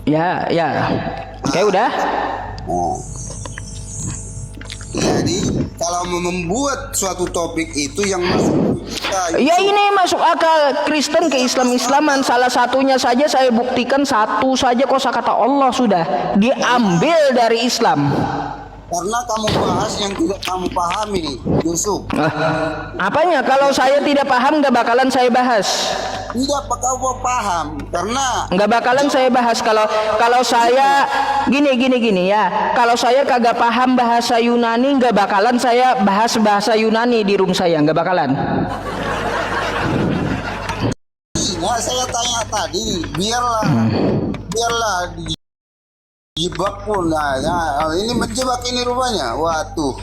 Ya, ya. Oke, udah. Oh. Jadi kalau membuat suatu topik itu yang masuk kita, Ya ini masuk akal. Kristen ke Islam-Islaman, salah satunya saja saya buktikan, satu saja kosakata Allah sudah diambil dari Islam. karena kamu bahas yang tidak kamu pahami, Yusuf. Apanya? Kalau saya tidak paham nggak bakalan saya bahas. Tidak kau paham karena Nggak bakalan saya bahas. Kalau saya gini ya. Kalau saya kagak paham bahasa Yunani, nggak bakalan saya bahas bahasa Yunani di room saya, nggak bakalan. nah, saya tanya tadi, biarlah dijebak pun. Nah, ini menjebak ini rupanya. Waduh.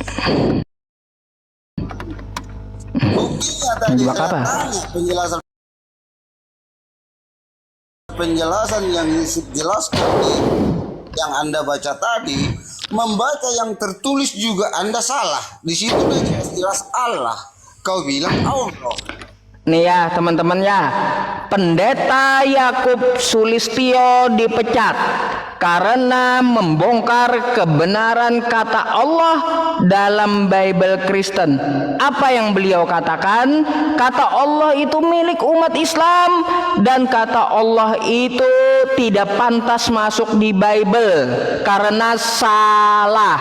Buktinya tadi Menjebak saya apa? tanya penjelasan yang Yusuf jelaskan yang Anda baca tadi, membaca yang tertulis juga Anda salah. Di situ jelas Allah. Kau bilang Allah. Nih ya teman-teman ya, Pendeta Yakub Sulistyo dipecat karena membongkar kebenaran kata Allah dalam Bible Kristen. Apa yang beliau katakan? Kata Allah itu milik umat Islam dan kata Allah itu tidak pantas masuk di Bible karena salah.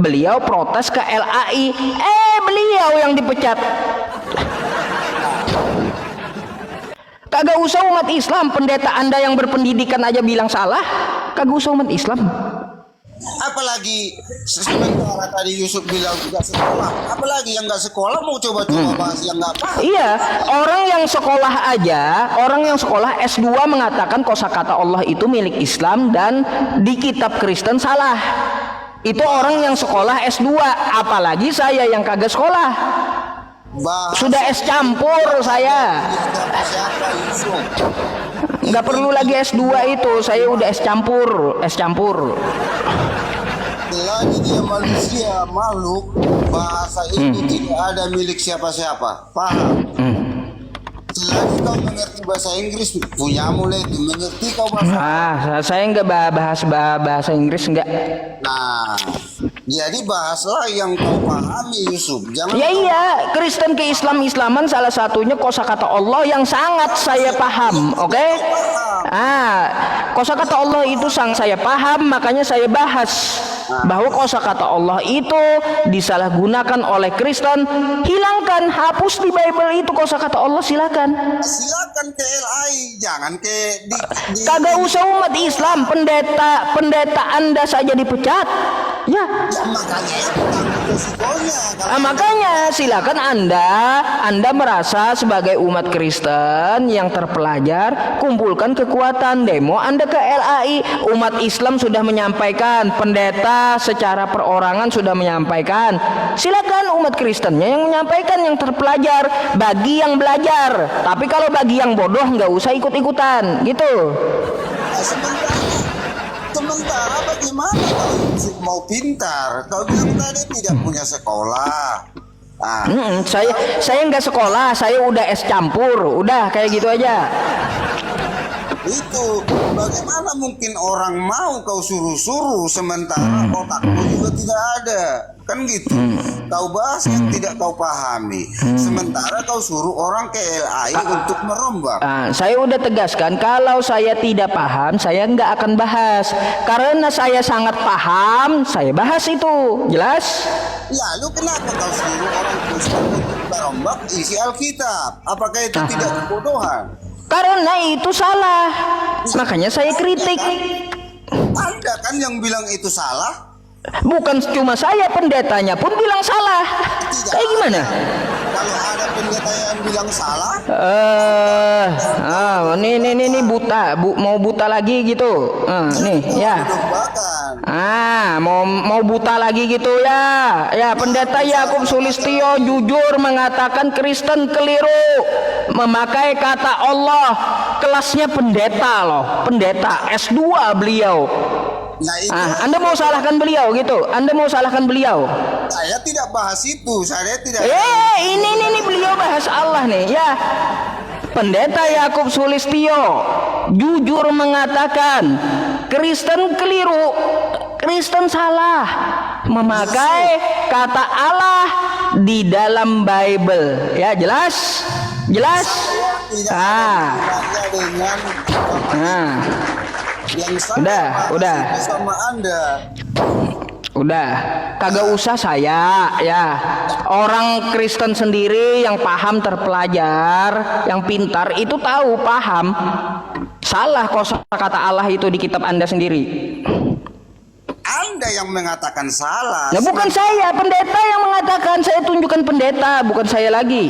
Beliau protes ke LAI, beliau yang dipecat. Kagak usah umat Islam, pendeta Anda yang berpendidikan aja bilang salah. Kagak usah umat Islam. Apalagi sementara tadi Yusuf bilang tidak sekolah, apalagi yang nggak sekolah mau coba-coba bahas yang nggak paham. Iya, orang yang sekolah aja, orang yang sekolah S2 mengatakan kosakata Allah itu milik Islam dan di kitab Kristen salah. Itu orang yang sekolah S2, apalagi saya yang kagak sekolah. Sudah es campur saya. Siapa Yusuf? Nggak perlu lagi S2 itu, saya udah es campur. Selagi dia manusia, makhluk, bahasa itu tidak ada milik siapa-siapa. Paham? Selagi kau mengerti bahasa Inggris, punya mulai mengerti kau bahasa. Saya nggak bahas bahasa Inggris nggak. Nah, jadi bahaslah yang kau pahami, Yusuf. Jangan. Ya iya, Kristen ke Islam-Islaman salah satunya kosakata Allah yang sangat saya paham, oke? Kosakata Allah itu sangat saya paham, makanya saya bahas bahwa kosakata Allah itu disalahgunakan oleh Kristen. Hilangkan, hapus di Bible itu kosakata Allah, silakan Silakan ke LAI, jangan ke kagak usah umat Islam. Pendeta Anda saja dipecat ya. Ya, makanya itu resikonya. Makanya silakan Anda merasa sebagai umat Kristen yang terpelajar, kumpulkan kekuatan, demo Anda ke LAI. Umat Islam sudah menyampaikan, pendeta secara perorangan sudah menyampaikan. Silakan umat Kristennya yang menyampaikan, yang terpelajar, bagi yang belajar. Tapi kalau bagi yang bodoh nggak usah ikut-ikutan gitu. Sementara bagaimana kalau Yusuf mau pintar? Kau bilang tadi tidak punya sekolah. Saya nggak sekolah, saya udah es campur, udah kayak gitu aja. Itu bagaimana mungkin orang mau kau suruh-suruh sementara otakmu juga tidak ada, kan gitu. Kau bahas yang tidak kau pahami, sementara kau suruh orang ke LAI untuk merombak. Saya udah tegaskan, kalau saya tidak paham saya nggak akan bahas. Karena saya sangat paham, saya bahas itu, jelas? Lalu kenapa kau suruh orang Kristen untuk merombak isi Alkitab? Apakah itu tidak kebodohan? Karena itu salah, makanya saya kritik. Anda kan yang bilang itu salah. Bukan cuma saya, pendetanya pun bilang salah. Kayak gimana? Kalau ada pendeta yang bilang salah, ini buta, mau buta lagi gitu. Nih ya. Mau buta lagi gitu ya. Ya, pendeta Yakub Sulistyo jujur mengatakan Kristen keliru memakai kata Allah. Kelasnya pendeta loh, pendeta S2 beliau. nah itu Anda mau salahkan beliau gitu? Anda mau salahkan beliau? saya tidak bahas itu. Saya tidak. Ini beliau bahas Allah nih ya. Pendeta Yakub Sulistyo jujur mengatakan Kristen keliru, Kristen salah memakai kata Allah di dalam Bible. Ya, jelas? Jelas? Tidak ada dengan yang saya udah. sama Anda. Udah, kagak usah saya ya. Orang Kristen sendiri yang paham, terpelajar, yang pintar itu tahu, paham. Salah kosakata Allah itu di kitab Anda sendiri. Anda yang mengatakan salah. Ya bukan saya, pendeta yang mengatakan. Saya tunjukkan pendeta, bukan saya lagi.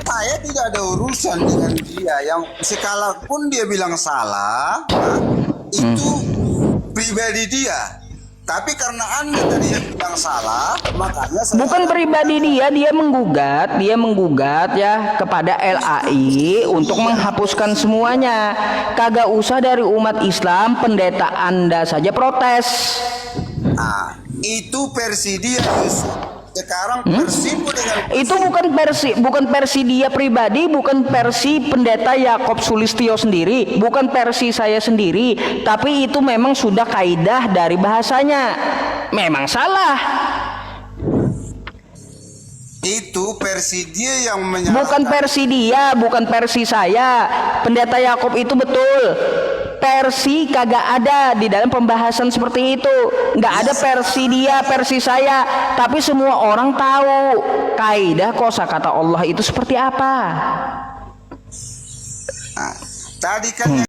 Saya tidak ada urusan dengan dia. Yang sekalipun dia bilang salah, itu pribadi dia. Tapi karena Anda tadi yang bilang salah, makanya saya Bukan pribadi dia menggugat ya kepada LAI untuk menghapuskan semuanya. Kagak usah dari umat Islam, pendeta Anda saja protes. Itu versi dia, Yusuf. Sekarang versimu dengan Itu bukan versi dia pribadi, bukan versi pendeta Yakob Sulistyo sendiri, bukan versi saya sendiri, tapi itu memang sudah kaidah dari bahasanya. Memang salah. itu versi dia yang menyalahkan. Bukan versi dia, bukan versi saya. Pendeta Yakob itu betul. Versi kagak ada di dalam pembahasan seperti itu. Nggak ada versi dia, versi saya. Tapi semua orang tahu kaidah kosakata Allah itu seperti apa. Tadi kan